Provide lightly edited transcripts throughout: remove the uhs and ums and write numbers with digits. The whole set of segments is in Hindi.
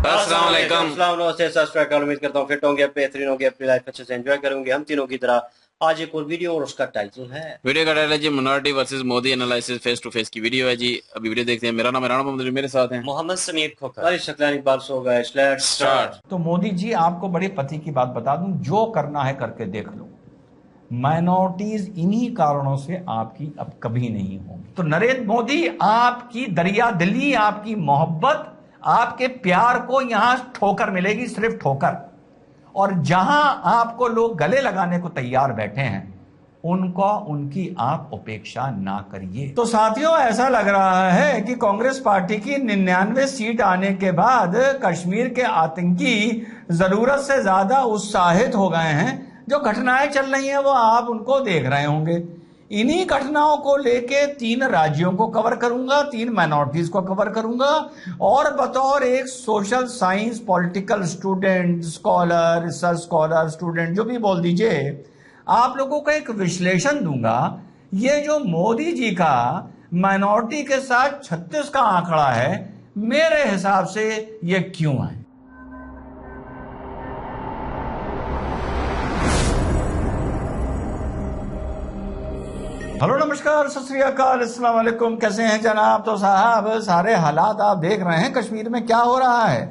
अस्सलाम वालेकुम। नमस्ते, सत श्री अकाल। उम्मीद करता हूँ फिट होंगे, बेहतरीन होंगे, अपनी लाइफ अच्छे से एंजॉय करेंगे हम तीनों की तरह। आज एक और वीडियो और उसका टाइटल है वीडियो का टाइटल है जी minority versus Modi analysis face to face की वीडियो है जी। अभी वीडियो देखते हैं। मेरा नाम है राणा मोहम्मद, मेरे साथ हैं मोहम्मद समीर खोखर। शक्लानी बात हो गए। Let's start. तो मोदी जी, आपको बड़े पति की बात बता दूं, जो करना है करके देख लो। माइनॉरिटीज इन्हीं कारणों से आपकी अब कभी नहीं होंगी। तो नरेंद्र मोदी, आपकी दरिया दिली, आपकी मोहब्बत, आपके प्यार को यहां ठोकर मिलेगी, सिर्फ ठोकर। और जहां आपको लोग गले लगाने को तैयार बैठे हैं, उनको उनकी आप उपेक्षा ना करिए। तो साथियों, ऐसा लग रहा है कि कांग्रेस पार्टी की 99 सीट आने के बाद कश्मीर के आतंकी जरूरत से ज्यादा उत्साहित हो गए हैं। जो घटनाएं चल रही हैं वो आप उनको देख रहे होंगे। इन्हीं घटनाओं को लेके 3 राज्यों को कवर करूंगा, 3 माइनॉरिटीज को कवर करूंगा, और बतौर एक social science political student, scholar, research scholar, student, जो भी बोल दीजिए, आप लोगों को एक विश्लेषण दूंगा। ये जो मोदी जी का माइनॉरिटी के साथ 36 का आंकड़ा है, मेरे हिसाब से ये क्यों है। हेलो, नमस्कार, सत श्री अकाल, अस्सलाम वालेकुम। कैसे हैं जनाब? तो साहब, सारे हालात आप देख रहे हैं कश्मीर में क्या हो रहा है।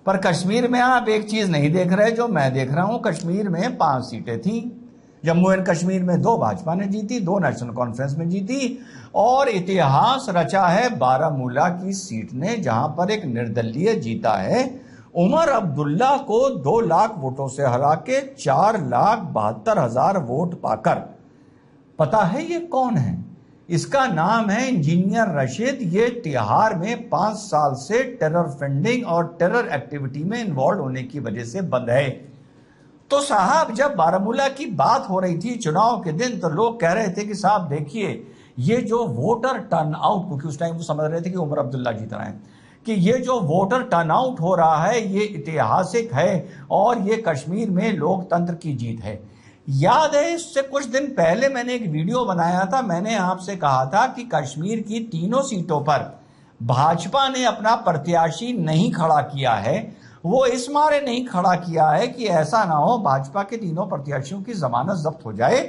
पर कश्मीर में आप एक चीज नहीं देख रहे जो मैं देख रहा हूं। कश्मीर में 5 सीटें थी। जम्मू एंड कश्मीर में 2 भाजपा ने जीती, 2 नेशनल कॉन्फ्रेंस में जीती, और इतिहास रचा है बारामूला की सीट ने, जहां पर एक निर्दलीय जीता है। उमर अब्दुल्ला को 2 लाख वोटों से हरा के 4,72,000 वोट पाकर। पता है ये कौन है? इसका नाम है इंजीनियर रशीद। ये तिहाड़ में 5 साल से टेरर फंडिंग और टेरर एक्टिविटी में इन्वॉल्व होने की वजह से बंद है। तो साहब, जब बारामूला की बात हो रही थी चुनाव के दिन, तो लोग कह रहे थे कि साहब देखिए, ये जो वोटर टर्नआउट, क्योंकि उस टाइम वो समझ रहे थे कि उमर अब्दुल्ला जीत रहे हैं, कि ये जो वोटर टर्नआउट हो रहा है ये ऐतिहासिक है और ये कश्मीर में लोकतंत्र की जीत है। याद है, इससे कुछ दिन पहले मैंने एक वीडियो बनाया था। मैंने आपसे कहा था कि कश्मीर की 3 सीटों पर भाजपा ने अपना प्रत्याशी नहीं खड़ा किया है। वो इस मारे नहीं खड़ा किया है कि ऐसा ना हो भाजपा के 3 प्रत्याशियों की जमानत जब्त हो जाए,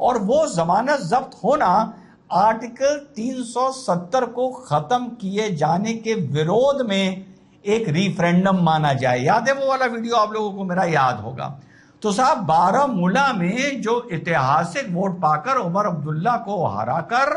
और वो जमानत जब्त होना आर्टिकल 370 को खत्म किए जाने के विरोध में एक रिफरेंडम माना जाए। याद है वो वाला वीडियो? आप लोगों को मेरा याद होगा। तो साहब, बारामूला में जो ऐतिहासिक वोट पाकर उमर अब्दुल्ला को हराकर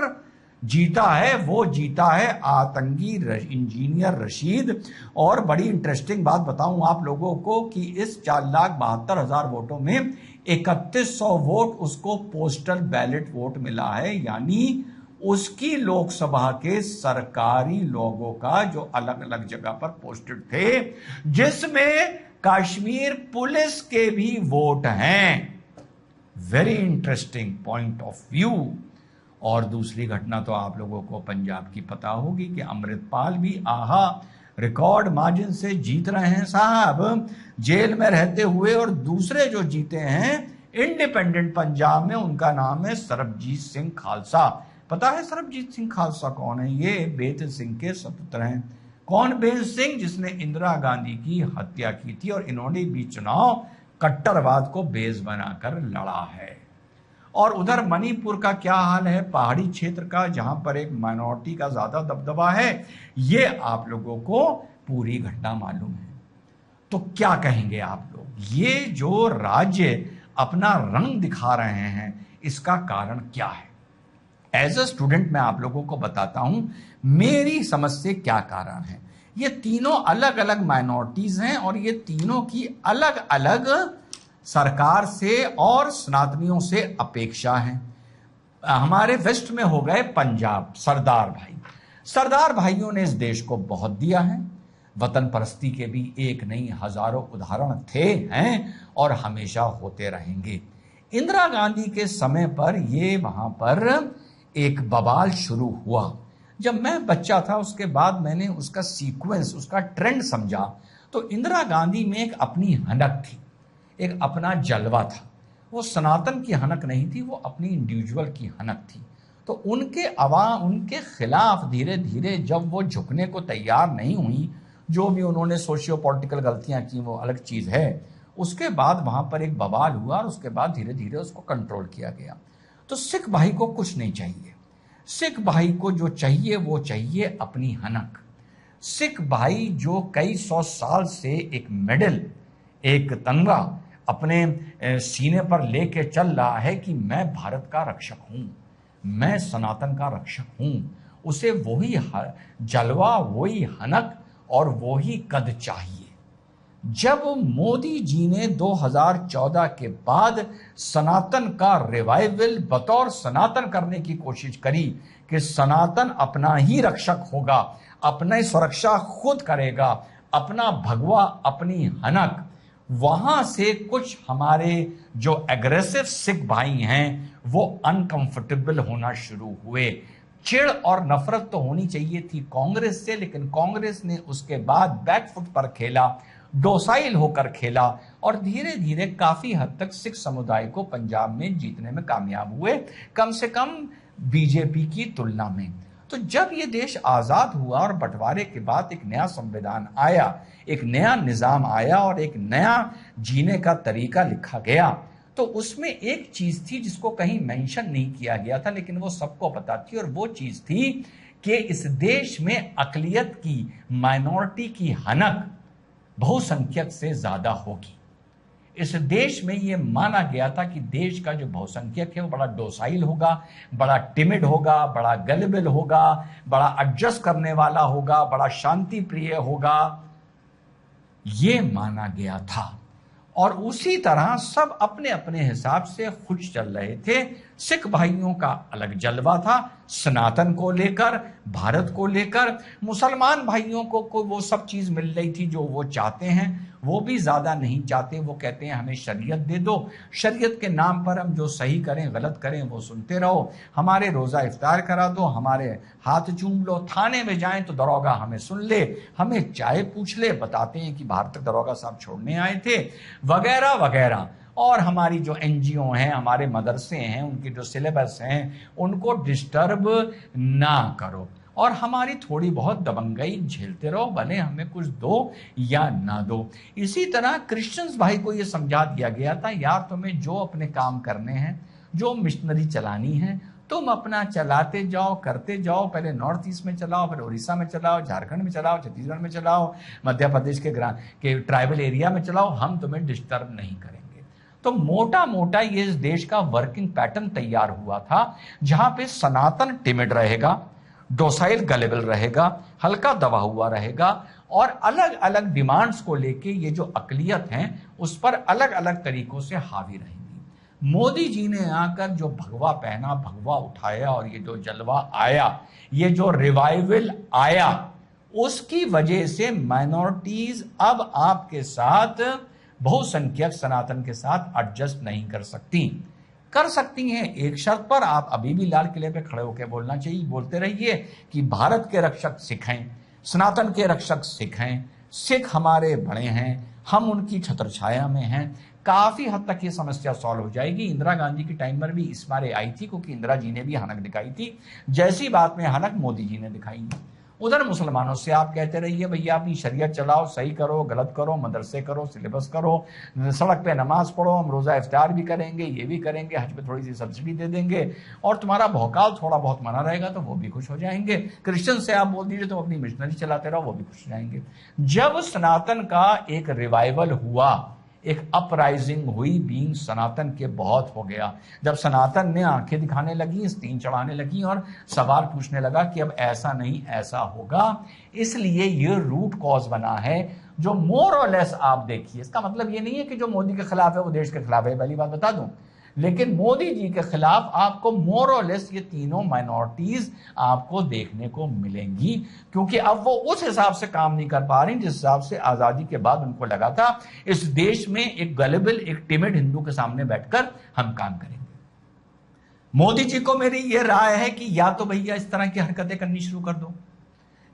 जीता है, वो जीता है आतंकी इंजीनियर रशीद। और बड़ी इंटरेस्टिंग बात बताऊं आप लोगों को कि इस 4,72,000 वोटों में 3100 वोट उसको पोस्टल बैलेट वोट मिला है, यानी उसकी लोकसभा के सरकारी लोगों का जो अलग अलग जगह पर पोस्टेड थे, जिसमें कश्मीर पुलिस के भी वोट हैं। Very interesting point of view. और दूसरी घटना तो आप लोगों को पंजाब की पता होगी कि अमृतपाल भी आहा रिकॉर्ड मार्जिन से जीत रहे हैं साहब, जेल में रहते हुए। और दूसरे जो जीते हैं इंडिपेंडेंट पंजाब में, उनका नाम है सरबजीत सिंह खालसा। पता है सरबजीत सिंह खालसा कौन है? ये बेत सिंह के सपुत्र हैं। कौन बेत सिंह? जिसने इंदिरा गांधी की हत्या की थी, और इन्होंने भी चुनाव कट्टरवाद को बेस बनाकर लड़ा है। और उधर मणिपुर का क्या हाल है, पहाड़ी क्षेत्र का, जहां पर एक माइनॉरिटी का ज्यादा दबदबा है, ये आप लोगों को पूरी घटना मालूम है। तो क्या कहेंगे आप लोग? ये जो राज्य अपना रंग दिखा रहे हैं, इसका कारण क्या है? एज अ स्टूडेंट मैं आप लोगों को बताता हूं मेरी समझ से क्या कारण है। ये तीनों अलग अलग माइनॉरिटीज हैं, और ये तीनों की अलग अलग सरकार से और सनातनियों से अपेक्षा है। हमारे वेस्ट में हो गए पंजाब, सरदार भाई। सरदार भाइयों ने इस देश को बहुत दिया है। वतन परस्ती के भी एक नहीं हजारों उदाहरण थे, हैं, और हमेशा होते रहेंगे। इंदिरा गांधी के समय पर ये वहां पर एक बवाल शुरू हुआ। जब मैं बच्चा था, उसके बाद मैंने उसका सीक्वेंस, उसका ट्रेंड समझा। तो इंदिरा गांधी में एक अपनी हनक थी, एक अपना जलवा था। वो सनातन की हनक नहीं थी, वो अपनी इंडिविजुअल की हनक थी। तो उनके खिलाफ धीरे धीरे जब वो झुकने को तैयार नहीं हुई, जो भी उन्होंने सोशियो पॉलिटिकल गलतियां की वो अलग चीज है। उसके बाद वहां पर एक बवाल हुआ और उसके बाद धीरे धीरे उसको कंट्रोल किया गया। तो सिख भाई को कुछ नहीं चाहिए। सिख भाई को जो चाहिए वो चाहिए अपनी हनक। सिख भाई जो कई सौ साल से एक मेडल, एक तमगा अपने सीने पर लेके चल रहा है कि मैं भारत का रक्षक हूं, मैं सनातन का रक्षक हूं, उसे वही जलवा, वही हनक और वही कद चाहिए। जब मोदी जी ने 2014 के बाद सनातन का रिवाइवल बतौर सनातन करने की कोशिश करी कि सनातन अपना ही रक्षक होगा, अपनी सुरक्षा खुद करेगा, अपना भगवा, अपनी हनक, वहां से कुछ हमारे जो एग्रेसिव सिख भाई हैं वो अनकंफर्टेबल होना शुरू हुए। चिढ़ और नफरत तो होनी चाहिए थी कांग्रेस से, लेकिन कांग्रेस ने उसके बाद बैकफुट पर खेला, डोसाइल होकर खेला और धीरे धीरे काफी हद तक सिख समुदाय को पंजाब में जीतने में कामयाब हुए, कम से कम बीजेपी की तुलना में। तो जब ये देश आजाद हुआ और बंटवारे के बाद एक नया संविधान आया, एक नया निजाम आया और एक नया जीने का तरीका लिखा गया, तो उसमें एक चीज थी जिसको कहीं मेंशन नहीं किया गया था, लेकिन वो सबको पता थी, और वो चीज थी कि इस देश में अकलियत की, माइनॉरिटी की हनक बहुसंख्यक से ज्यादा होगी। इस देश में यह माना गया था कि देश का जो बहुसंख्यक है वो बड़ा डोसाइल होगा, बड़ा टिमिड होगा, बड़ा गलेबल होगा, बड़ा एडजस्ट करने वाला होगा, बड़ा शांति प्रिय होगा, ये माना गया था। और उसी तरह सब अपने अपने हिसाब से खुश चल रहे थे। सिख भाइयों का अलग जलवा था सनातन को लेकर, भारत को लेकर। मुसलमान भाइयों को वो सब चीज मिल रही थी जो वो चाहते हैं, वो भी ज्यादा नहीं चाहते। वो कहते हैं हमें शरीयत दे दो, शरीयत के नाम पर हम जो सही करें गलत करें वो सुनते रहो, हमारे रोजा इफ्तार करा दो, हमारे हाथ चूम लो, थाने में जाएं तो दरोगा हमें सुन ले, हमें चाय पूछ ले, बताते हैं कि बाहर तक दरोगा साहब छोड़ने आए थे, वगैरह वगैरह। और हमारी जो एनजीओ हैं, हमारे मदरसे हैं, उनके जो सिलेबस हैं उनको डिस्टर्ब ना करो, और हमारी थोड़ी बहुत दबंगई झेलते रहो, भले हमें कुछ दो या ना दो। इसी तरह क्रिश्चियंस भाई को यह समझा दिया गया था, यार तुम्हें जो अपने काम करने हैं, जो मिशनरी चलानी है, तुम अपना चलाते जाओ, करते जाओ। पहले नॉर्थ ईस्ट में चलाओ, फिर उड़ीसा में चलाओ, झारखंड में चलाओ, छत्तीसगढ़ में चलाओ, मध्य प्रदेश के ट्राइबल एरिया में चलाओ, हम तुम्हें डिस्टर्ब नहीं करेंगे। तो मोटा मोटा ये इस देश का वर्किंग पैटर्न तैयार हुआ था, जहां पे सनातन टिमिड रहेगा, डोसाइल गलेबल रहेगा, हल्का दबा हुआ रहेगा, और अलग अलग डिमांड्स को लेके ये जो अकलियत हैं उस पर अलग अलग तरीकों से हावी रहेंगी। मोदी जी ने आकर जो भगवा पहना, भगवा उठाया, और ये जो जलवा आया, ये जो रिवाइवल आया, उसकी वजह से माइनॉरिटीज अब आपके साथ, बहुसंख्यक सनातन के साथ एडजस्ट नहीं कर सकती हैं एक शर्त पर। आप अभी भी लाल किले पे खड़े होकर बोलते रहिए कि भारत के रक्षक सिख हैं, सनातन के रक्षक सिख हैं, सिख हमारे बड़े हैं, हम उनकी छत्रछाया में हैं। काफी हद तक ये समस्या सॉल्व हो जाएगी। इंदिरा गांधी की टाइम पर भी इस बारे आई थी, क्योंकि इंदिरा जी ने भी हनक दिखाई थी, जैसी बात में हनक मोदी जी ने दिखाई है। उधर मुसलमानों से आप कहते रहिए भैया अपनी शरीयत चलाओ, सही करो, गलत करो, मदरसे करो, सिलेबस करो, सड़क पे नमाज पढ़ो, हम रोजा इफ्तार भी करेंगे, ये भी करेंगे, हज पे थोड़ी सी सब्सिडी दे देंगे, और तुम्हारा भौकाल थोड़ा बहुत मना रहेगा तो वो भी खुश हो जाएंगे। क्रिश्चियन से आप बोल दीजिए तो अपनी मिशनरी चलाते रहो, वो भी खुश हो जाएंगे। जब सनातन का एक रिवाइवल हुआ, एक अपराइजिंग हुई, बीइंग सनातन के बहुत हो गया। जब सनातन ने आंखें दिखाने लगी, स्तीन चढ़ाने लगी और सवाल पूछने लगा कि अब ऐसा नहीं ऐसा होगा, इसलिए ये रूट कॉज बना है जो मोर और लेस आप देखिए। इसका मतलब ये नहीं है कि जो मोदी के खिलाफ है वो देश के खिलाफ है, पहली बात बता दूं, लेकिन मोदी जी के खिलाफ आपको मोर और लेस ये तीनों माइनॉरिटीज आपको देखने को मिलेंगी, क्योंकि अब वो उस हिसाब से काम नहीं कर पा रही जिस हिसाब से आजादी के बाद उनको लगा था इस देश में एक गलेबल, एक टिमिड हिंदू के सामने बैठकर हम काम करेंगे। मोदी जी को मेरी ये राय है कि या तो भैया इस तरह की हरकतें करनी शुरू कर दो,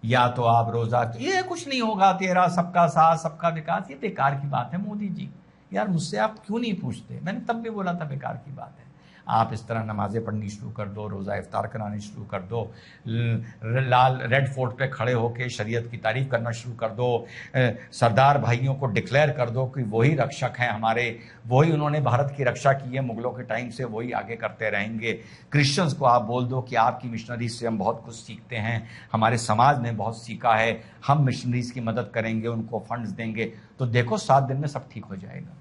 या तो आप रोजा, ये कुछ नहीं होगा, तेरा सबका साथ सबका विकास, ये बेकार की बात है मोदी जी। यार मुझसे आप क्यों नहीं पूछते? मैंने तब भी बोला था बेकार की बात है। आप इस तरह नमाजें पढ़नी शुरू कर दो, रोज़ा इफ्तार करानी शुरू कर दो, लाल रेड फोर्ट पे खड़े होकर शरीयत की तारीफ करना शुरू कर दो, सरदार भाइयों को डिक्लेयर कर दो कि वही रक्षक हैं हमारे, वही उन्होंने भारत की रक्षा की है मुगलों के टाइम से, वही आगे करते रहेंगे। क्रिश्चियंस को आप बोल दो कि आपकी मिशनरी से हम बहुत कुछ सीखते हैं, हमारे समाज ने बहुत सीखा है, हम मिशनरीज की मदद करेंगे, उनको फंड्स देंगे, तो देखो 7 दिन में सब ठीक हो जाएगा।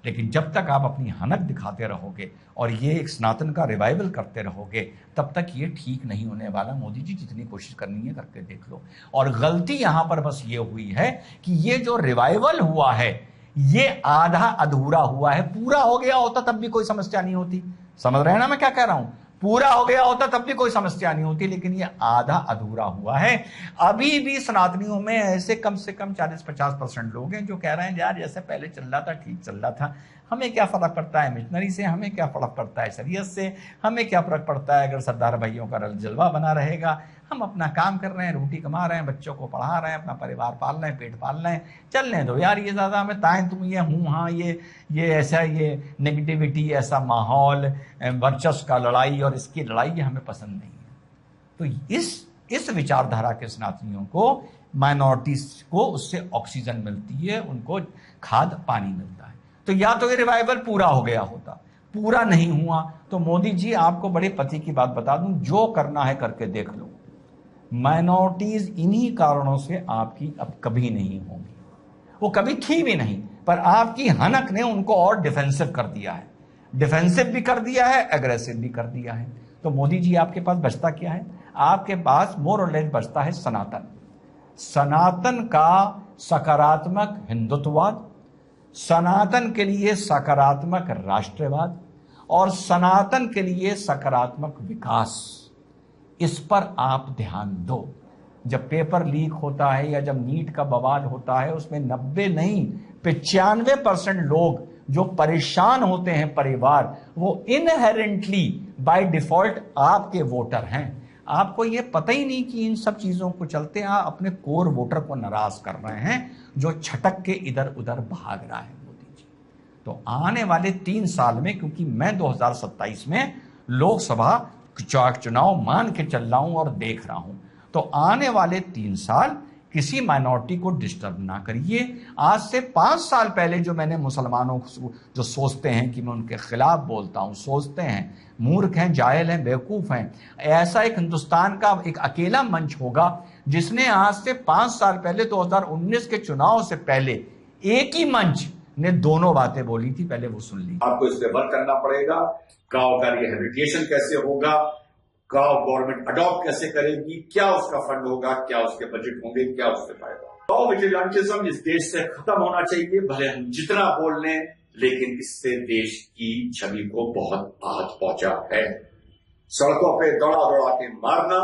लेकिन जब तक आप अपनी हनक दिखाते रहोगे और ये एक सनातन का रिवाइवल करते रहोगे, तब तक ये ठीक नहीं होने वाला। मोदी जी जितनी कोशिश करनी है करके देख लो। और गलती यहां पर बस ये हुई है कि ये जो रिवाइवल हुआ है ये आधा अधूरा हुआ है। पूरा हो गया होता तब भी कोई समस्या नहीं होती, समझ रहे हैं ना मैं क्या कह रहा हूं? पूरा हो गया होता तब भी कोई समस्या नहीं होती, लेकिन ये आधा अधूरा हुआ है। अभी भी सनातनियों में ऐसे कम से कम 40-50% लोग हैं जो कह रहे हैं यार जैसे पहले चल रहा था ठीक चल रहा था, हमें क्या फर्क पड़ता है मिशनरी से, हमें क्या फर्क पड़ता है शरीयत से, हमें क्या फर्क पड़ता है अगर सरदार भाइयों का जलवा बना रहेगा, हम अपना काम कर रहे हैं, रोटी कमा रहे हैं, बच्चों को पढ़ा रहे हैं, अपना परिवार पाल रहे हैं, पेट पाल रहे हैं, चलने दो यार, ये ज़्यादा हमें ताएं तुम ये हूँ हाँ ये ऐसा ये नेगेटिविटी, ऐसा माहौल, वर्चस्व का लड़ाई और इसकी लड़ाई ये हमें पसंद नहीं है। तो इस विचारधारा के सनातनियों को, माइनॉरिटीज को उससे ऑक्सीजन मिलती है, उनको खाद पानी मिलता है। तो या तो ये रिवाइवल पूरा हो गया होता, पूरा नहीं हुआ तो मोदी जी आपको बड़े पति की बात बता दूं, जो करना है करके देख लो। माइनॉरिटीज इन्हीं कारणों से आपकी अब कभी नहीं होंगी, वो कभी थी भी नहीं, पर आपकी हनक ने उनको और डिफेंसिव कर दिया है, डिफेंसिव भी कर दिया है, एग्रेसिव भी कर दिया है। तो मोदी जी आपके पास बचता क्या है? आपके पास मोर और लेस बचता है सनातन। सनातन का सकारात्मक हिंदुत्ववाद, सनातन के लिए सकारात्मक राष्ट्रवाद और सनातन के लिए सकारात्मक विकास, इस पर आप ध्यान दो। जब पेपर लीक होता है या जब नीट का बवाल होता है, उसमें 90 नहीं 95% लोग जो परेशान होते हैं परिवार, वो इनहेरेंटली बाय डिफॉल्ट आपके वोटर हैं। आपको ये पता ही नहीं कि इन सब चीजों को चलते आप अपने कोर वोटर को नाराज कर रहे हैं जो छटक के इधर उधर भाग रहा है मोदी जी। तो आने वाले 3 साल में, क्योंकि मैं 2027 में लोकसभा चुनाव मान के चल रहा हूं और देख रहा हूं, तो आने वाले 3 साल किसी माइनॉरिटी को डिस्टर्ब ना करिए। आज से 5 साल पहले जो मैंने मुसलमानों को जो सोचते हैं कि मैं उनके खिलाफ बोलता हूं, सोचते हैं मूर्ख हैं, जाहिल हैं, बेवकूफ हैं, ऐसा एक हिंदुस्तान का एक अकेला मंच होगा जिसने आज से 5 साल पहले 2019 के चुनाव से पहले एक ही मंच ने दोनों बातें बोली थी, पहले वो सुन ली। आपको इस पे वर्क करना पड़ेगा। गांव का रिहेबिलिटेशन कैसे होगा, गांव गवर्नमेंट अडॉप्ट कैसे करेगी, क्या उसका फंड होगा, क्या उसके बजट होंगे, क्या उससे फायदा। गांव विजिलेंटिज्म इस देश से खत्म होना चाहिए। भले हम जितना बोल लें, लेकिन इससे देश की छवि को बहुत आहत पहुंचा है। सड़कों पे दौड़ा दौड़ा के मारना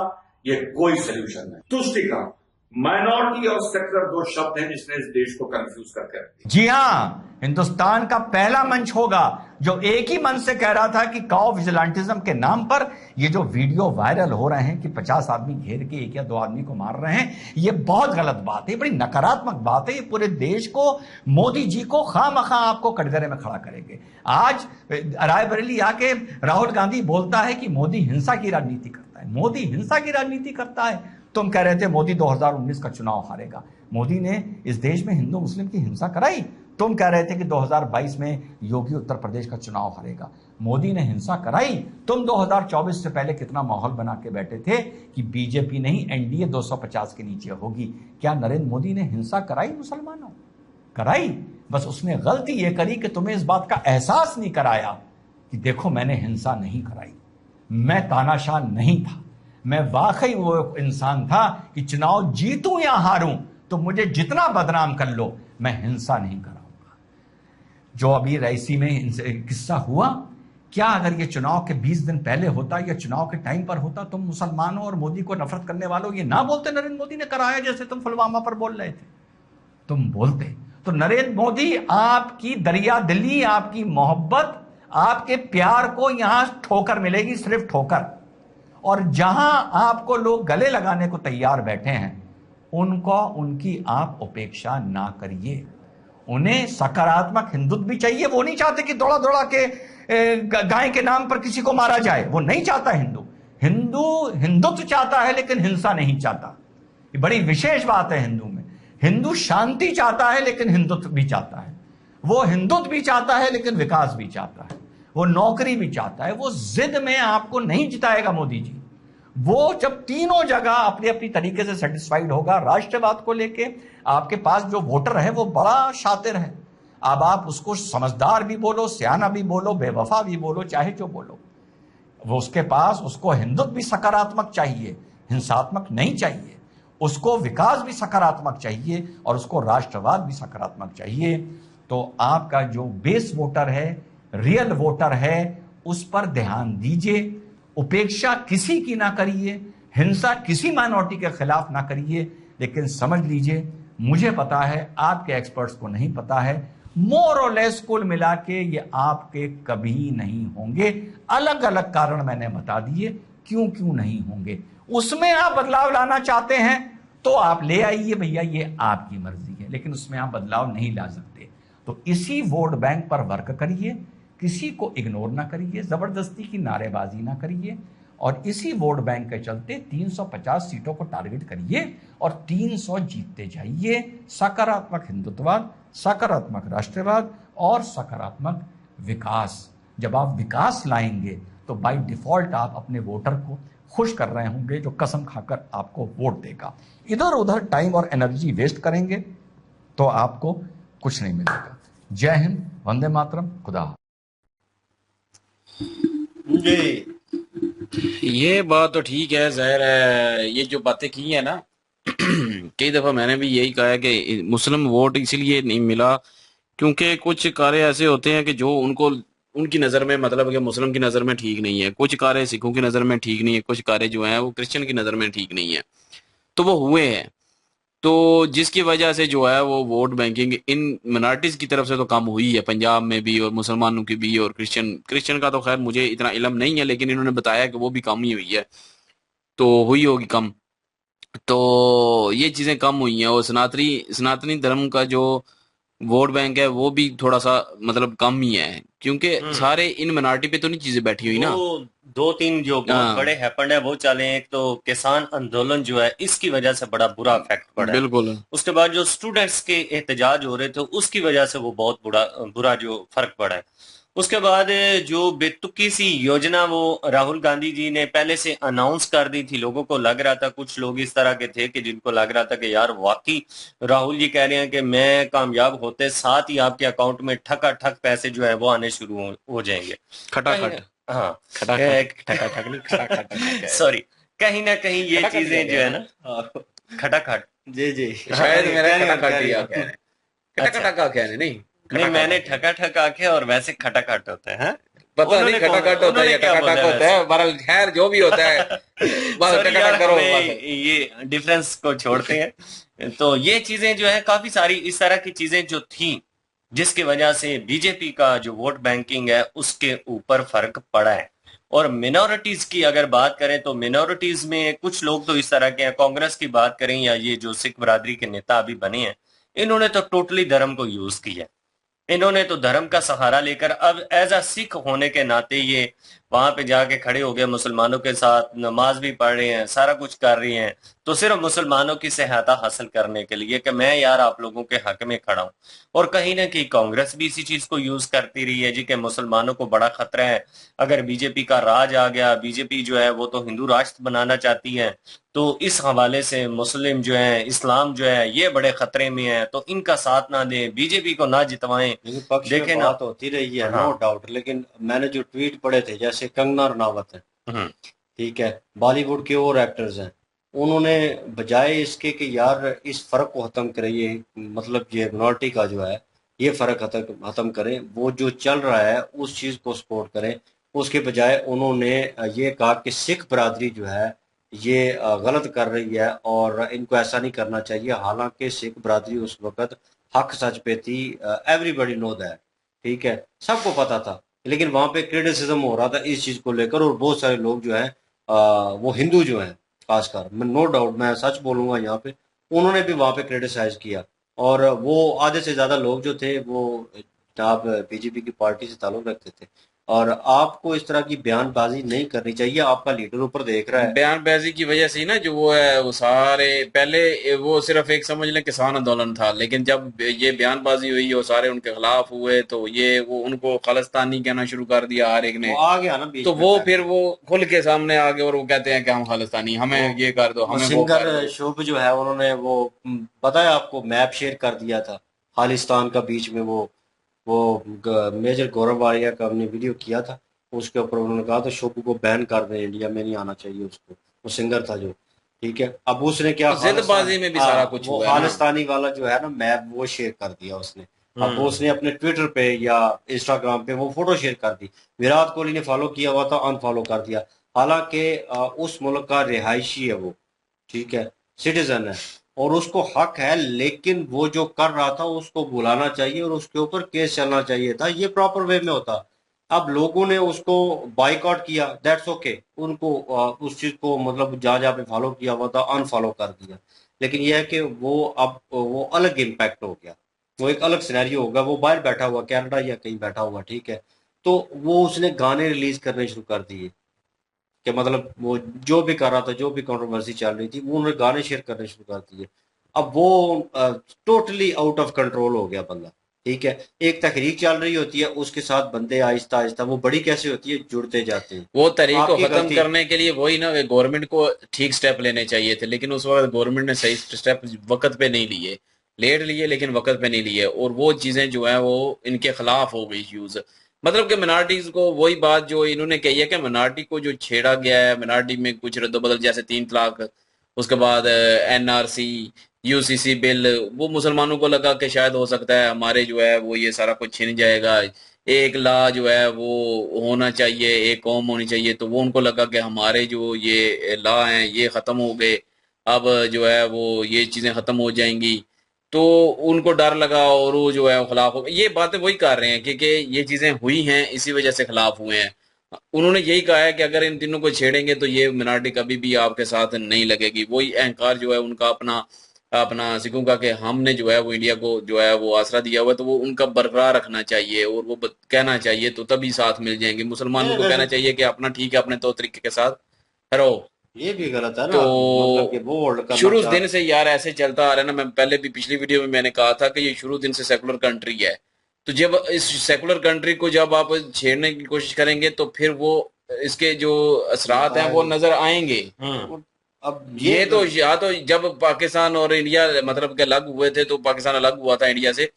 ये कोई सोल्यूशन नहीं। तुष्टिकरण, माइनॉरिटी और सेक्युलर 2 शब्द हैं जिसने इस देश को कंफ्यूज करके रख दिया। जी हां, हिंदुस्तान का पहला मंच होगा जो एक ही मन से कह रहा था कि काउ विजिलेंटिज्म के नाम पर ये जो वीडियो वायरल हो रहे हैं कि 50 आदमी घेर के 1 या 2 आदमी को मार रहे हैं, ये बहुत गलत बात है, बड़ी नकारात्मक बात है। ये पूरे देश को, मोदी जी को खामखा आपको कटघरे में खड़ा करेंगे। आज रायबरेली आके राहुल गांधी बोलता है कि मोदी हिंसा की राजनीति करता है, मोदी हिंसा की राजनीति करता है। तुम कह रहे थे मोदी 2019 का चुनाव हारेगा, मोदी ने इस देश में हिंदू मुस्लिम की हिंसा कराई। तुम कह रहे थे कि 2022 में योगी उत्तर प्रदेश का चुनाव हारेगा, मोदी ने हिंसा कराई। तुम 2024 से पहले कितना माहौल बना के बैठे थे कि बीजेपी नहीं एनडीए 250 के नीचे होगी। क्या नरेंद्र मोदी ने हिंसा कराई? मुसलमानों कराई, बस उसने गलती ये करी कि तुम्हें इस बात का एहसास नहीं कराया कि देखो मैंने हिंसा नहीं कराई, मैं तानाशाह नहीं था, मैं वाकई वो इंसान था कि चुनाव जीतूं या हारूं तो मुझे जितना बदनाम कर लो, मैं हिंसा नहीं कराऊंगा। जो अभी रईसी में किस्सा हुआ, क्या अगर ये चुनाव के 20 दिन पहले होता या चुनाव के टाइम पर होता, तुम मुसलमानों और मोदी को नफरत करने वालों ये ना बोलते नरेंद्र मोदी ने कराया, जैसे तुम पुलवामा पर बोल रहे थे, तुम बोलते। तो नरेंद्र मोदी, आपकी दरिया दिली, आपकी मोहब्बत, आपके प्यार को यहां ठोकर मिलेगी, सिर्फ ठोकर। और जहां आपको लोग गले लगाने को तैयार बैठे हैं, उनको उनकी आप उपेक्षा ना करिए, उन्हें सकारात्मक हिंदुत्व भी चाहिए। वो नहीं चाहते कि दौड़ा दौड़ा के गाय के नाम पर किसी को मारा जाए, वो नहीं चाहता। हिंदुत्व चाहता है लेकिन हिंसा नहीं चाहता। ये बड़ी विशेष बात है हिंदू में। हिंदू शांति चाहता है लेकिन हिंदुत्व भी चाहता है। वो हिंदुत्व भी चाहता है लेकिन विकास भी चाहता है। वो नौकरी भी चाहता है। वो जिद में आपको नहीं जिताएगा मोदी जी। वो जब तीनों जगह अपनी अपनी तरीके से सेटिस्फाइड होगा, राष्ट्रवाद को लेके आपके पास जो वोटर है वो बड़ा शातिर है। अब आप उसको समझदार भी बोलो, सियाना भी बोलो, बेवफा भी बोलो, चाहे जो बोलो, वो उसके पास, उसको हिंदुत्व भी सकारात्मक चाहिए, हिंसात्मक नहीं चाहिए। उसको विकास भी सकारात्मक चाहिए और उसको राष्ट्रवाद भी सकारात्मक चाहिए। तो आपका जो बेस वोटर है, रियल वोटर है, उस पर ध्यान दीजिए। उपेक्षा किसी की ना करिए, हिंसा किसी माइनॉरिटी के खिलाफ ना करिए। लेकिन समझ लीजिए, मुझे पता है, आपके एक्सपर्ट्स को नहीं पता है, मोर और लेस कुल मिला के ये आपके कभी नहीं होंगे। अलग अलग कारण मैंने बता दिए क्यों क्यों नहीं होंगे। उसमें आप बदलाव लाना चाहते हैं तो आप ले आइए भैया, ये आपकी मर्जी है, लेकिन उसमें आप बदलाव नहीं ला सकते। तो इसी वोट बैंक पर वर्क करिए, किसी को इग्नोर ना करिए, जबरदस्ती की नारेबाजी ना करिए, और इसी वोट बैंक के चलते 350 सीटों को टारगेट करिए और 300 जीतते जाइए। सकारात्मक हिंदुत्ववाद, सकारात्मक राष्ट्रवाद और सकारात्मक विकास। जब आप विकास लाएंगे तो बाय डिफॉल्ट आप अपने वोटर को खुश कर रहे होंगे, जो कसम खाकर आपको वोट देगा। इधर उधर टाइम और एनर्जी वेस्ट करेंगे तो आपको कुछ नहीं मिलेगा। जय हिंद, वंदे मातरम, खुदा। जी, ये बात तो ठीक है, जाहिर है ये जो बातें की है ना कई दफा मैंने भी यही कहा है कि मुस्लिम वोट इसीलिए नहीं मिला क्योंकि कुछ कार्य ऐसे होते हैं कि जो उनको, उनकी नज़र में, मतलब कि मुस्लिम की नज़र में ठीक नहीं है, कुछ कार्य सिखों की नज़र में ठीक नहीं है, कुछ कार्य जो हैं वो क्रिश्चियन की नज़र में ठीक नहीं है, तो वो हुए हैं। तो जिसकी वजह से जो है वो वोट बैंकिंग इन मिनॉरिटीज की तरफ से तो कम हुई है, पंजाब में भी और मुसलमानों की भी, और क्रिश्चियन का तो खैर मुझे इतना इल्म नहीं है, लेकिन इन्होंने बताया कि वो भी कम ही हुई है, तो हुई होगी कम। तो ये चीजें कम हुई हैं, और सनातनी धर्म का जो वोट बैंक है वो भी थोड़ा सा मतलब कम ही है, क्योंकि सारे इन मिनॉरिटी पे तो नहीं चीजें बैठी हुई ना। वो दो तीन जो बहुत बड़े हैपेंड है वो चले। एक तो किसान आंदोलन जो है, इसकी वजह से बड़ा बुरा इफेक्ट पड़ा है। बिल्कुल। उसके बाद जो स्टूडेंट्स के एहतजाज हो रहे थे, उसकी वजह से वो बहुत बुरा जो फर्क पड़ा है। उसके बाद जो बेतुकी सी योजना वो राहुल गांधी जी ने पहले से अनाउंस कर दी थी, लोगों को लग रहा था, कुछ लोग इस तरह के थे कि जिनको लग रहा था कि यार वाकई राहुल जी कह रहे हैं कि मैं कामयाब होते साथ ही आपके अकाउंट में ठक पैसे जो है वो आने शुरू हो जाएंगे। खटाखट। हाँ, खटाखट नहीं, खटाखट। सॉरी, कहीं ना कहीं ये चीजें जो है ना, खटाखट। जी शायद मेरा खटाखट ही आप कह रहे हैं, खटाखटा का कहने नहीं। नहीं, मैंने ठका आखे और वैसे खटाखट होता है। पता नहीं खटाखट होता है या टकाटक होता है, बहरहाल खैर जो भी होता है बस टकाटक करो। ये डिफरेंस को छोड़ते हैं। तो ये चीजें जो है, काफी सारी इस तरह की चीजें जो थी, जिसकी वजह से बीजेपी का जो वोट बैंकिंग है उसके ऊपर फर्क पड़ा है। और मिनॉरिटीज की अगर बात करें तो मिनॉरिटीज में कुछ लोग तो इस तरह के हैं, कांग्रेस की बात करें या ये जो सिख बरादरी के नेता अभी बने हैं, इन्होंने तो टोटली धर्म को यूज किया। इन्होंने तो धर्म का सहारा लेकर अब एज अ सिख होने के नाते ये वहां पे जाके खड़े हो गए, मुसलमानों के साथ नमाज भी पढ़ रहे हैं, सारा कुछ कर रही हैं, तो सिर्फ मुसलमानों की सहायता हासिल करने के लिए कि मैं यार आप लोगों के हक में खड़ा हूं। और कहीं ना कहीं कांग्रेस भी इसी चीज को यूज करती रही है जी, कि मुसलमानों को बड़ा खतरा है, अगर बीजेपी का राज आ गया, बीजेपी जो है वो तो हिंदू राष्ट्र बनाना चाहती है, तो इस हवाले से मुस्लिम जो है, इस्लाम जो है, ये बड़े खतरे में है, तो इनका साथ ना दें, बीजेपी को ना जितवाएं। देखें ना, बात होती रही है, नो डाउट। लेकिन मैंने जो ट्वीट पढ़े थे, जैसे कंगना रनावत है, ठीक है, बॉलीवुड के और एक्टर्स हैं, उन्होंने बजाय इसके कि यार इस फर्क को खत्म करिए, मतलब ये मिनॉरिटी का जो है ये फर्क खत्म करें, वो जो चल रहा है उस चीज को सपोर्ट करें, उसके बजाय उन्होंने ये कहा कि सिख बरादरी जो है ये गलत कर रही है और इनको ऐसा नहीं करना चाहिए। हालांकि सिख बरादरी उस वक्त हक सच पे थी, एवरीबडी नो दैट, ठीक है, सबको पता था। लेकिन वहां पे क्रिटिसिज्म हो रहा था इस चीज को लेकर, और बहुत सारे लोग जो हैं वो हिंदू जो हैं खासकर, मैं नो डाउट, मैं सच बोलूंगा यहाँ पे, उन्होंने भी वहां पे क्रिटिसाइज किया और वो आधे से ज्यादा लोग जो थे वो आप बीजेपी की पार्टी से ताल्लुक रखते थे। और आपको इस तरह की बयानबाजी नहीं करनी चाहिए। आपका लीडर ऊपर देख रहा है। बयानबाजी की वजह से ही ना जो वो है वो सारे पहले वो सिर्फ एक समझ लें किसान आंदोलन था, लेकिन जब ये बयानबाजी हुई और सारे उनके खिलाफ हुए तो ये वो उनको खालिस्तानी कहना शुरू कर दिया हर एक वो ने। आ गया ना तो बीच में वो फैक्ट। फिर वो खुल के सामने आ गए और वो कहते हैं कि हम खालिस्तानी, वो हमें ये कर दो, वो हमें वो सिंगर कर दो। शुभ जो है उन्होंने वो पता है आपको मैप शेयर कर दिया था खालिस्तान का बीच में। वो मेजर गौरव वालिया का हमने वीडियो किया था। उसके ऊपर उन्होंने कहा था शुभ को बैन कर दें, इंडिया में नहीं आना चाहिए उसको। वो सिंगर था जो, ठीक है। अब उसने क्या तो खालिस्तान, जिदबाजी में भी सारा हाँ कुछ वो हुआ है ना। खालिस्तानी वाला जो है ना मैप वो शेयर कर दिया उसने। अब वो हम्म। उसने अपने ट्विटर पे या इंस्टाग्राम पे वो फोटो शेयर कर दी। विराट कोहली ने फॉलो किया हुआ था, अनफॉलो कर दिया। हालांकि उस मुल्क का रिहायशी है वो, ठीक है, सिटीजन है और उसको हक है। लेकिन वो जो कर रहा था उसको बुलाना चाहिए और उसके ऊपर केस चलना चाहिए था, ये प्रॉपर वे में होता। अब लोगों ने उसको बाइकआउट किया, दैट्स ओके। उनको उस चीज को मतलब जहां जहां पे फॉलो किया हुआ था अनफॉलो कर दिया। लेकिन यह है कि वो अब वो अलग इम्पैक्ट हो गया। वो एक अलग सिनेरियो होगा। वो बाहर बैठा हुआ कनाडा या कहीं बैठा हुआ, ठीक है। तो वो उसने गाने रिलीज करने शुरू कर दिए कि मतलब वो जो भी कर रहा था, जो भी कंट्रोवर्सी चल रही थी, वो उन्होंने गाने शेयर करने शुरू कर दिए। अब वो टोटली आउट ऑफ कंट्रोल हो गया बंदा, ठीक है। एक तहरीक चल रही होती है, उसके साथ बंदे आहिस्ता आहिस्ता वो बड़ी कैसे होती है, जुड़ते जाते हैं। वो तहरीक को आपकी खत्म गलती। करने के लिए वही ना गवर्नमेंट को ठीक स्टेप लेने चाहिए थे, लेकिन उस वक्त गवर्नमेंट ने सही स्टेप वक्त पे नहीं लिए। लेट लिए लेकिन वक्त पे नहीं लिए, और वो चीजें जो है वो इनके खिलाफ हो गई यूज। मतलब कि मिनार्टीज को वही बात जो इन्होंने कही है कि मिनार्टी को जो छेड़ा गया है, मिनार्टी में कुछ रद्दोबदल जैसे 3 तलाक, उसके बाद एनआरसी, यूसीसी बिल, वो मुसलमानों को लगा कि शायद हो सकता है हमारे जो है वो ये सारा कुछ छिन जाएगा। एक ला जो है वो होना चाहिए, एक कौम होनी चाहिए, तो वो उनको लगा कि हमारे जो ये ला हैं ये खत्म हो गए, अब जो है वो ये चीजें खत्म हो जाएंगी। तो उनको डर लगा और वो जो है वो खिलाफ हो। ये बातें वही कर रहे हैं कि ये चीजें हुई हैं इसी वजह से खिलाफ हुए हैं। उन्होंने यही कहा है कि अगर इन तीनों को छेड़ेंगे तो ये मिनार्टी कभी भी आपके साथ नहीं लगेगी। वही अहंकार जो है उनका अपना अपना सिखों का कि हमने जो है वो इंडिया को जो है वो आसरा दिया हुआ है, तो वो उनका बरकरार रखना चाहिए और वो कहना चाहिए, तो तभी साथ मिल जाएंगे। मुसलमानों नहीं को कहना वैसे चाहिए कि अपना ठीक है, अपने तौर तरीके के साथ रहो। ये भी गलत है ना, मतलब कि तो वो होल्ड करना शुरू चाह दिन रहे से यार ऐसे चलता आ रहा है ना। मैं पहले भी पिछली वीडियो में मैंने कहा था कि ये शुरू दिन से सेकुलर कंट्री है। तो जब इस सेकुलर कंट्री को जब आप छेड़ने की कोशिश करेंगे तो फिर वो इसके जो हैं असरात हैं वो बताएंगे। नजर आएंगे। हम्म। अब ये ये तो या तो जब पाकिस्तान और इंडिया मतलब के अलग हुए थे, तो पाकिस्तान अलग हुआ था इंडिया से,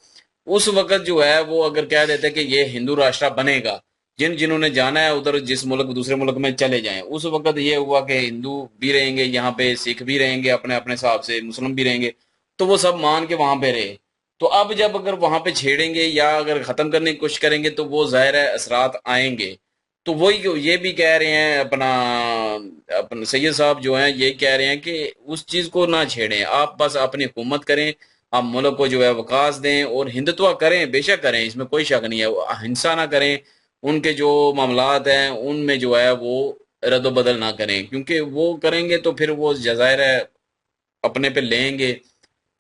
उस वक्त जो है वो अगर कह देते कि ये हिंदू राष्ट्र बनेगा, जिन्होंने जाना है उधर जिस मुल्क दूसरे मुल्क में चले जाएं, उस वक्त ये हुआ कि हिंदू भी रहेंगे यहाँ पे, सिख भी रहेंगे अपने अपने हिसाब से, मुस्लिम भी रहेंगे, तो वो सब मान के वहां पे रहे। तो अब जब अगर वहां पे छेड़ेंगे या अगर खत्म करने की कोशिश करेंगे तो वो जाहिर है असरात आएंगे। तो वही ये भी कह रहे हैं अपना अपन सैयद साहब जो हैं ये कह रहे हैं कि उस चीज को ना छेड़ें, आप बस अपनी हुकूमत करें, आप मुल्क को जो है वकास दें और हिंदुत्व करें, बेशक करें, इसमें कोई शक नहीं है, हिंसा ना करें। उनके जो मामलात हैं उनमें जो है वो रद्द-ओ-बदल ना करें, क्योंकि वो करेंगे तो फिर वो जाहिर है अपने पे लेंगे,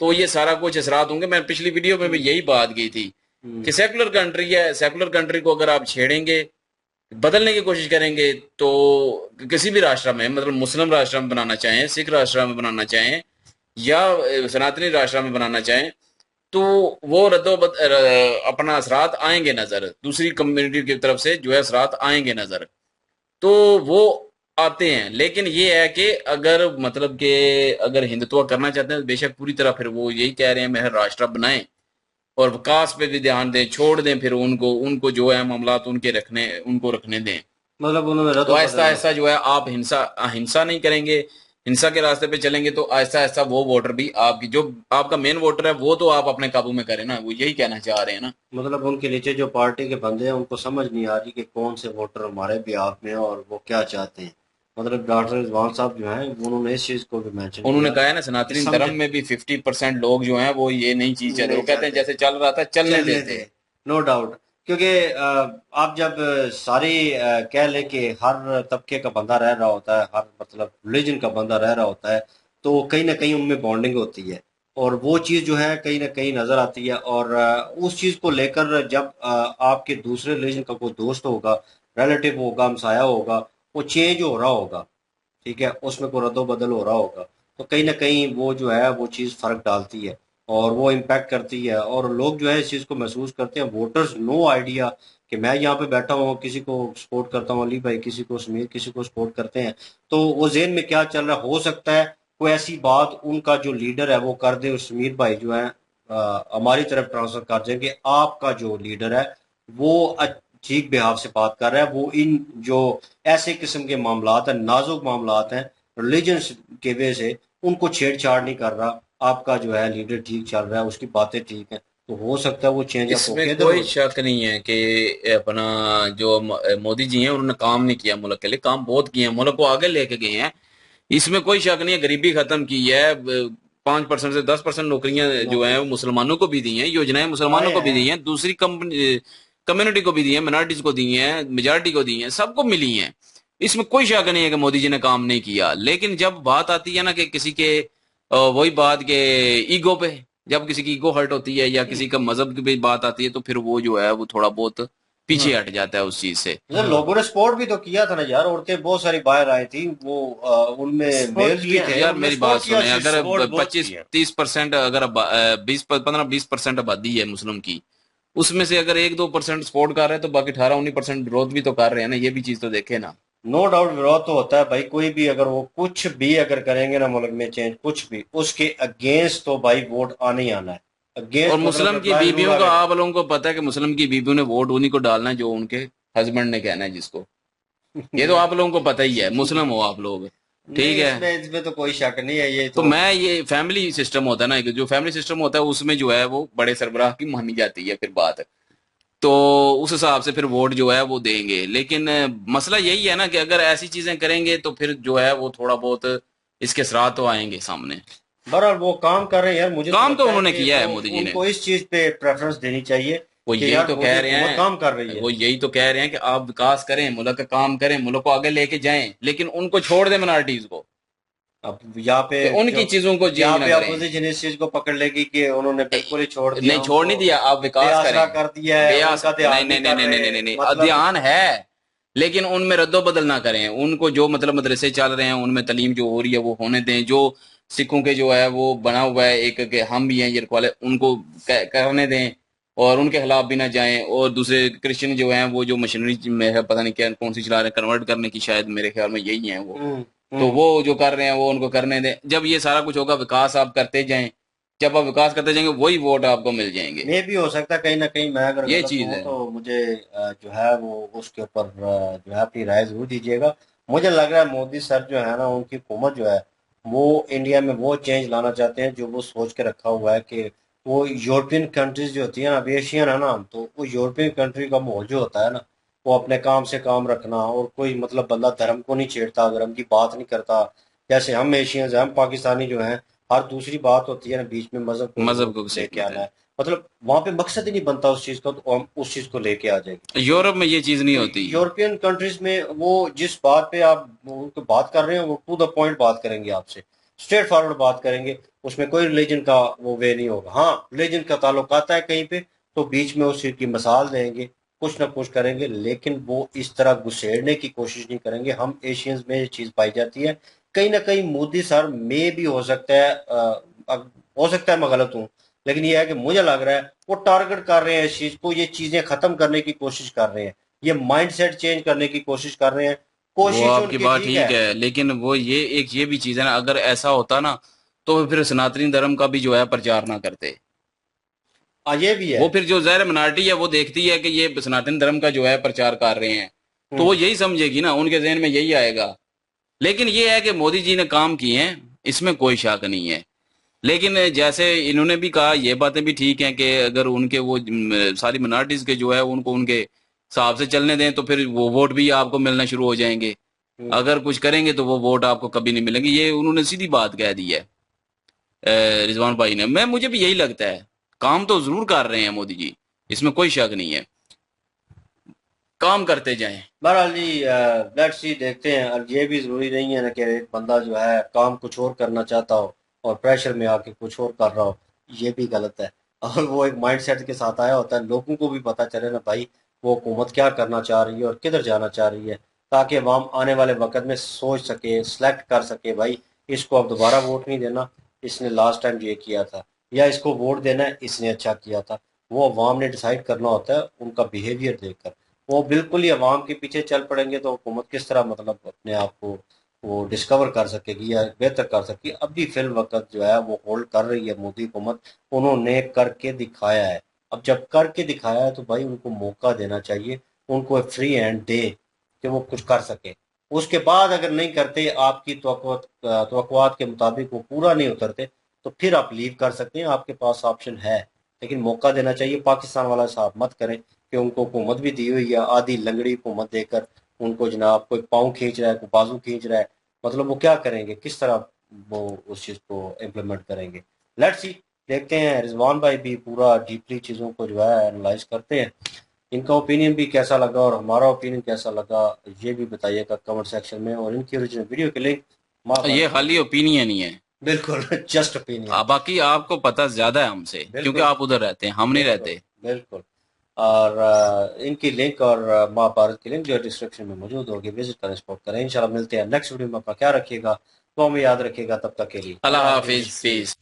तो ये सारा कुछ असरात होंगे। मैं पिछली वीडियो में भी यही बात की थी कि हम्म, सेकुलर कंट्री है, सेकुलर कंट्री को अगर आप छेड़ेंगे, बदलने की कोशिश करेंगे, तो किसी भी राष्ट्र में मतलब मुस्लिम राष्ट्र में बनाना चाहें, सिख राष्ट्र में बनाना चाहें या सनातनी राष्ट्र में बनाना चाहें, तो वो अपना असरात आएंगे नजर, दूसरी कम्युनिटी की तरफ से जो है असरात आएंगे नजर। तो वो आते हैं, लेकिन ये है कि अगर मतलब कि अगर हिंदुत्व करना चाहते हैं तो बेशक पूरी तरह फिर वो यही कह रहे हैं मेहर राष्ट्र बनाएं और विकास पे भी ध्यान दें, छोड़ दें फिर उनको उनको जो है मामलात उनके रखने उनको रखने दें। मतलब उन्होंने तो रद्द आहिस्ता बदल। आहिस्ता जो है आप हिंसा हिंसा नहीं करेंगे, हिंसा के रास्ते पे चलेंगे तो आहिस्ता आहिस्ता वो वोटर भी आपकी जो आपका मेन वोटर है वो तो आप अपने काबू में करें ना, वो यही कहना चाह रहे हैं ना। मतलब उनके नीचे जो पार्टी के बंदे हैं उनको समझ नहीं आ रही कि कौन से वोटर हमारे बिहाफ में हैं और वो क्या चाहते हैं। मतलब डॉक्टर रिजवान साहब जो हैं उन्होंने इस चीज को भी मेंशन उन्होंने किया कहा है ना कि सनातनी समझ धर्म में भी 50% लोग जो हैं वो ये नई चीज चाहते हैं। नहीं वो कहते हैं चाहते, जैसे चल रहा था चलने चलने देते। दे, नो डाउट। क्योंकि आप जब सारी कह ले कि हर तबके का बंदा रह रहा होता है, हर मतलब रिलीजन का बंदा रह रहा होता है, तो कहीं ना कहीं उनमें बॉन्डिंग होती है। और वो चीज जो है कहीं ना कहीं नजर आती है। और उस चीज को लेकर जब आपके दूसरे रिलीजन का कोई दोस्त होगा, रिलेटिव होगा, हमसाया होगा, वो चेंज हो रहा होगा, ठीक है, उसमें कोई रद्दो बदल हो रहा होगा, तो कहीं ना कहीं वो जो है वो चीज़ फर्क डालती है और वो इम्पैक्ट करती है। और लोग जो है इस चीज़ को महसूस करते हैं। वोटर्स नो आइडिया कि मैं यहाँ पे बैठा हूँ, किसी को सपोर्ट करता हूँ, अली भाई किसी को, समीर किसी को सपोर्ट करते हैं, तो वो जेहन में क्या चल रहा है, हो सकता है कोई ऐसी बात उनका जो लीडर है वो कर दे, और समीर भाई जो है हमारी तरफ ट्रांसफर कर दें कि आपका जो लीडर है वो ठीक बिहाव से बात कर रहा है, वो इन जो ऐसे किस्म के मामलात हैं, नाजुक मामलात हैं, रिलीजन के वे से उनको छेड़छाड़ नहीं कर रहा, आपका जो है लीडर ठीक चल रहा है, उसकी बातें ठीक हैं, तो हो सकता है वो चेंज आपको इसमें किधर कोई हो। शक नहीं है कि अपना जो मोदी जी हैं उन्होंने काम नहीं किया मुल्क के लिए, काम बहुत किए हैं, मुल्क को आगे लेके गए हैं। इसमें कोई शक नहीं है, गरीबी खत्म की है। 5% से 10% नौकरियां जो है वो मुसलमानों को भी दी हैं, योजनाएं मुसलमानों आए को भी हैं। दी हैं, दूसरी कंपनी कम्युनिटी को भी दी हैं, मिनॉरिटीज को दी हैं, मेजॉरिटी को दी हैं, सबको मिली हैं। इसमें कोई शक नहीं है कि मोदी जी ने काम नहीं किया। लेकिन जब बात आती है ना कि किसी के वही बात के ईगो पे, जब किसी की ईगो हर्ट होती है या किसी का मजहब की भी बात आती है तो फिर वो जो है वो थोड़ा बहुत पीछे हट जाता है उस चीज से। मतलब लोगों ने सपोर्ट भी तो किया था ना यार, औरतें बहुत सारी बाहर आई थी, वो उनमें सपोर्ट मेल्स भी किया, थे, यार उनने मेरी बात सपोर्ट किया सुने, अगर सपोर्ट बहुत 25-30% अगर 20% आबादी है मुस्लिम की, उसमें से अगर 1-2% सपोर्ट कर रहे हैं तो बाकी 18-19% विरोध भी तो कर रहे हैं ना, ये भी चीज तो देखे ना। नो डाउट विरोध तो होता है भाई, कोई भी अगर वो कुछ भी अगर करेंगे ना मुल्क में चेंज, कुछ भी, उसके अगेंस्ट तो भाई वोट आने ही आना है। और अगेंस्ट मतलब मुस्लिम की रिप्लाई जरूर बीबियों का, आएगा। आप लोगों को पता है कि मुस्लिम की बीबियों ने वोट उन्हीं को डालना है जो उनके हस्बैंड ने कहना है जिसको। ये तो आप लोगों को पता ही है, मुस्लिम हो आप लोग, ठीक नहीं, है। इसमें तो कोई शक नहीं है, ये तो तो। मैं, ये फैमिली सिस्टम होता है ना, जो फैमिली सिस्टम होता है उसमें जो है वो बड़े सरबराह की मानी जाती है फिर बात। तो उस हिसाब से फिर वोट जो है वो देंगे। लेकिन मसला यही है ना कि अगर ऐसी चीजें करेंगे तो फिर जो है वो थोड़ा बहुत इसके असरात तो आएंगे सामने। बहरहाल वो काम कर रहे हैं यार, मुझे तो काम तो लगता है उन्होंने कि किया वो है मोदी जी ने। उनको इस चीज पे प्रेफरेंस देनी चाहिए वो कि यही यार तो मोदी कह रहे हुकूमत काम कर रही हैं, है। वो यही तो कह रहे हैं कि आप विकास करें, मुल्क का काम करें, मुल्क को आगे लेके जाएं, लेकिन उनको छोड़ दें मिनॉरिटीज को, अब यहाँ पे कि जो, उनकी चीजों को चेंज यहाँ ना पे करें। अपोजिशन इस चीज को पकड़ लेगी कि उन्होंने बिल्कुल ही छोड़ दिया, नहीं, छोड़ नहीं उनको दिया, आप विकास बेआसरा करें। कर दिया है, बेआस उनका नहीं ध्यान नहीं नहीं नहीं कर नहीं नहीं रहे, नहीं नहीं नहीं, मतलब। ध्यान है, लेकिन उनमें रद्दो बदल ना करें। उनको जो मतलब मदरसे चल रहे हैं उनमें तालीम जो हो रही है वो होने दें। जो सिखों के जो है वो बना हुआ है एक कि हम भी हैं ये वाले, उनको करने दें और उनके खिलाफ भी ना जाएं। और दूसरे क्रिश्चियन जो हैं वो जो मशीनरी में है, पता नहीं क्या कौन सी चला रहे हैं, कन्वर्ट करने की, शायद मेरे ख्याल में यही है वो। हम्म। तो हम्म। वो जो कर रहे हैं वो उनको करने दें। जब ये सारा कुछ होगा, विकास आप करते जाएं, जब आप विकास करते जाएंगे वही वोट आपको मिल जाएंगे। मे भी हो सकता है कहीं ना कहीं मैं अगर ये गलत चीज हूँ है। तो मुझे जो है वो उसके ऊपर जो है अपनी राय जरूर दीजिएगा। मुझे लग रहा है मोदी सर जो है ना, उनकी हुकूमत जो है वो इंडिया में वो चेंज लाना चाहते हैं जो वो सोच के रखा हुआ है कि वो यूरोपियन कंट्रीज जो होती है ना, अब एशियन है ना हम, तो वो यूरोपियन कंट्री का माहौल जो होता है ना, वो अपने काम से काम रखना, और कोई मतलब बंदा धर्म को नहीं छेड़ता, धर्म की बात नहीं करता। जैसे हम एशियंस हैं, हम पाकिस्तानी जो हैं, हर दूसरी बात होती है ना बीच में मजहब को मजहब जरूर को लेके सीखना आना है। है। मतलब वहां पे मकसद ही नहीं बनता उस चीज का, तो हम उस चीज को लेके आ जाएंगे। यूरोप में ये चीज नहीं तो होती। यूरोपियन कंट्रीज में वो जिस बात पे आप उनको बात कर रहे हैं वो टू द पॉइंट बात करेंगे आपसे, स्ट्रेट फॉरवर्ड बात करेंगे, उसमें कोई रिलीजन का वो वे नहीं होगा। हाँ, रिलीजन का ताल्लुक आता है कहीं पे तो बीच में उस चीज की मिसाल देंगे, कुछ ना कुछ करेंगे, लेकिन वो इस तरह घुसेड़ने की कोशिश नहीं करेंगे। हम एशियंस में ये चीज पाई जाती है। कहीं ना कहीं मोदी सर में भी हो सकता है, हो सकता है मैं गलत हूँ, लेकिन ये है कि मुझे लग रहा है वो टारगेट कर रहे हैं इस चीज को, ये चीजें खत्म करने की कोशिश कर रहे हैं, ये माइंडसेट चेंज करने की कोशिश कर रहे हैं। वो कोशिश आपकी उनकी बात ठीक है। ठीक है, लेकिन वो ये भी चीज है ना, अगर ऐसा होता ना तो फिर सनातनी धर्म का भी जो है प्रचार ना करते। हाँ, ये भी है। वो फिर जो ज़ाहिर मिनारिटी है वो देखती है कि ये सनातन धर्म का जो है प्रचार कर रहे हैं, तो वो हम्म। यही समझेगी ना, उनके जहन में यही आएगा। लेकिन ये है कि मोदी जी ने काम किए हैं, इसमें कोई शक नहीं है। लेकिन जैसे इन्होंने भी कहा, ये बातें भी ठीक हैं कि अगर उनके वो सारी मिनॉरिटीज के जो है उनको उनके हिसाब से चलने दें तो फिर वो वोट भी आपको मिलना शुरू हो जाएंगे। हम्म। अगर कुछ करेंगे तो वो वोट आपको कभी नहीं मिलेंगे, ये उन्होंने सीधी बात कह दी है रिजवान भाई ने। मैं मुझे भी यही लगता है, काम तो जरूर कर रहे हैं मोदी जी, इसमें कोई शक नहीं है, काम करते जाएं। बहरहाल जी, लेट्स सी, देखते हैं। और ये भी जरूरी नहीं है ना कि एक बंदा जो है काम कुछ और करना चाहता हो और प्रेशर में आके कुछ और कर रहा हो, ये भी गलत है। और वो एक माइंडसेट के साथ आया होता है, लोगों को भी पता चले ना भाई वो हुकूमत क्या करना चाह रही है और किधर जाना चाह रही है, ताकि अवाम आने वाले वक्त में सोच सके, सिलेक्ट कर सके भाई इसको अब दोबारा वोट नहीं देना, इसने लास्ट टाइम ये किया था, या इसको वोट देना है, इसने अच्छा किया था। वो अवाम ने डिसाइड करना होता है उनका बिहेवियर देखकर। वो बिल्कुल ही अवाम के पीछे चल पड़ेंगे तो हुकूमत किस तरह मतलब अपने आप को वो डिस्कवर कर सकेगी या बेहतर कर सकेगी। अभी फिल वक्त जो है वो होल्ड कर रही है मोदी हुकूमत, उन्होंने करके दिखाया है। अब जब करके दिखाया है तो भाई उनको मौका देना चाहिए, उनको फ्री हैंड दे कि वो कुछ कर सके। उसके बाद अगर नहीं करते, आपकी तवक्कुआत के मुताबिक वो पूरा नहीं उतरते, तो फिर आप लीव कर सकते हैं, आपके पास ऑप्शन है। लेकिन मौका देना चाहिए, पाकिस्तान वाला हिसाब मत करें कि उनको हुकूमत भी दी हुई है, आधी लंगड़ी हुकूमत देकर उनको जनाब कोई पाँव खींच रहा है, कोई बाजू खींच रहा है, मतलब वो क्या करेंगे, किस तरह वो उस चीज़ को इम्प्लीमेंट करेंगे। लेट्स सी, देखते हैं। रिजवान भाई भी पूरा डीपली चीज़ों को जो है एनालाइज करते हैं, इनका ओपिनियन भी कैसा लगा और हमारा ओपिनियन कैसा लगा ये भी बताइएगा कमेंट सेक्शन में। और इनकी ओरिजिनल वीडियो के लिंक ये खाली ओपिनियन ही है, बिल्कुल जस्ट ओपिनियन, बाकी आपको पता ज्यादा है हमसे क्योंकि बिल्कुल आप उधर रहते हैं, हम नहीं बिल्कुल रहते। बिल्कुल। और इनकी लिंक और महाभारत की लिंक जो है डिस्क्रिप्शन में मौजूद होगी, विजिट करें, सपोर्ट करें। इंशाल्लाह मिलते हैं नेक्स्ट वीडियो में। अपना क्या रखिएगा तो हमें याद रखिएगा, तब तक के लिए अल्लाह अल्लाह हाफिज, हाफिज। पीस।